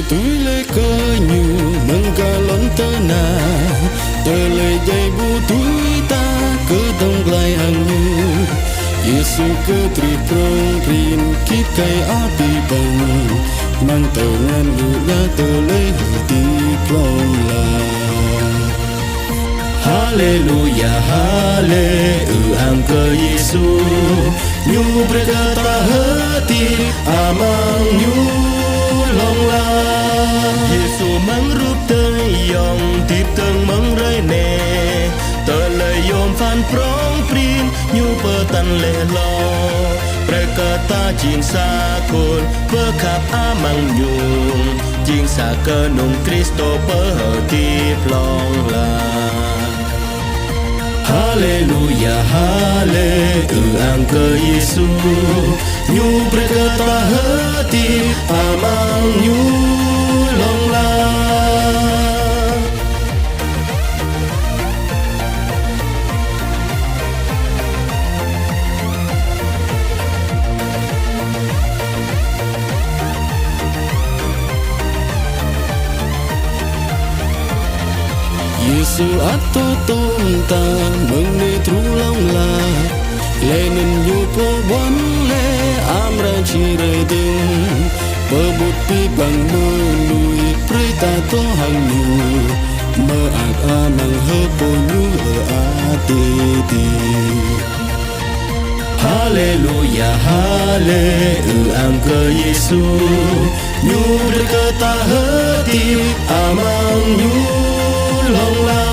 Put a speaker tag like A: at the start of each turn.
A: túi lê cơ nhu mừng cả lon tơ na tơ lê dây bu túi ta cơ đông lại hàng nhu Giêsu cơ tri prong rin kip kai api bang mang tơ ngan nhu ya tơ lê ti plong la Haleluya Haleluya ke Yesu nyu berkata hati amang nyu long la Yesu mangrup tơi yong tiếp tâng măng rơi nè tờ lời yom phan prong prin nyu bơ tan lệ lo berkata jing sa kon berkap amang nyu jing sa ke nung Kristo berhati plong la Haleluya, Haleluya ke Yesu nyu berkata hati amang nyu long la Yesu atto tông ta mừng ni tru long la lên nhu po bon le amra chi re ding bebut pi bang mơ lui prita to hang nhu mơ ác amang hơ po nhu a ti ti Haleluya Haleluya ke Yesu nyu berkata hati amang nyu long la